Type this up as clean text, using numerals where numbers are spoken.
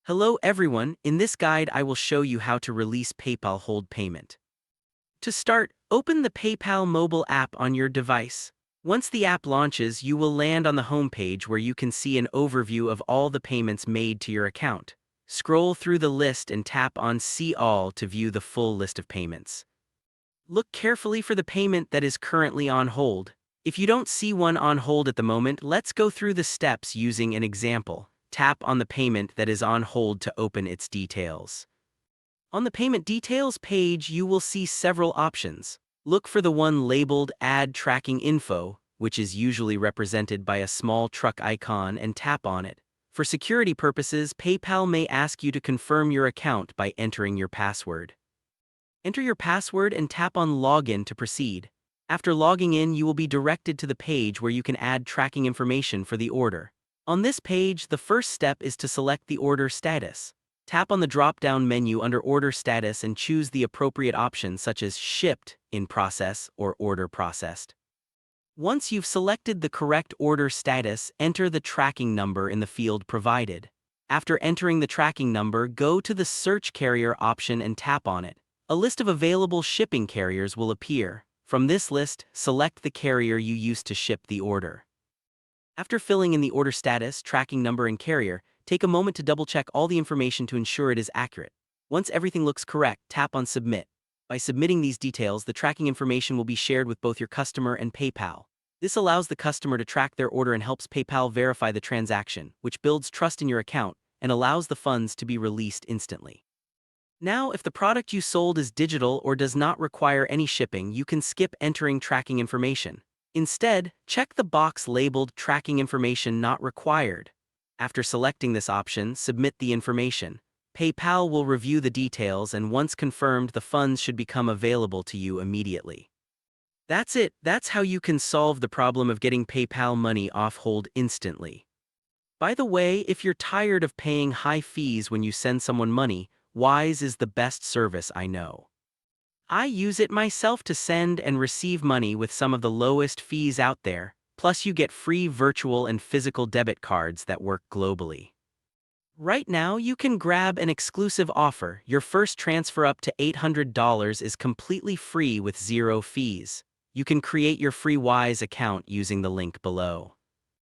Hello everyone, in this guide I will show you how to release PayPal hold payment. To start, open the PayPal mobile app on your device. Once the app launches, you will land on the home page where you can see an overview of all the payments made to your account. Scroll through the list and tap on See All to view the full list of payments. Look carefully for the payment that is currently on hold. If you don't see one on hold at the moment, let's go through the steps using an example. Tap on the payment that is on hold to open its details. On the payment details page, you will see several options. Look for the one labeled Add Tracking Info, which is usually represented by a small truck icon, and tap on it. For security purposes, PayPal may ask you to confirm your account by entering your password. Enter your password and tap on Login to proceed. After logging in, you will be directed to the page where you can add tracking information for the order. On this page, the first step is to select the order status. Tap on the drop-down menu under Order Status and choose the appropriate option such as Shipped, In Process, or Order Processed. Once you've selected the correct order status, enter the tracking number in the field provided. After entering the tracking number, go to the Search Carrier option and tap on it. A list of available shipping carriers will appear. From this list, select the carrier you used to ship the order. After filling in the order status, tracking number, and carrier, take a moment to double-check all the information to ensure it is accurate. Once everything looks correct, tap on Submit. By submitting these details, the tracking information will be shared with both your customer and PayPal. This allows the customer to track their order and helps PayPal verify the transaction, which builds trust in your account and allows the funds to be released instantly. Now, if the product you sold is digital or does not require any shipping, you can skip entering tracking information. Instead, check the box labeled Tracking Information Not Required. After selecting this option, submit the information. PayPal will review the details, and once confirmed, the funds should become available to you immediately. That's it. That's how you can solve the problem of getting PayPal money off hold instantly. By the way, if you're tired of paying high fees when you send someone money, Wise is the best service I know. I use it myself to send and receive money with some of the lowest fees out there, plus you get free virtual and physical debit cards that work globally. Right now, you can grab an exclusive offer. Your first transfer up to $800 is completely free with zero fees. You can create your free Wise account using the link below.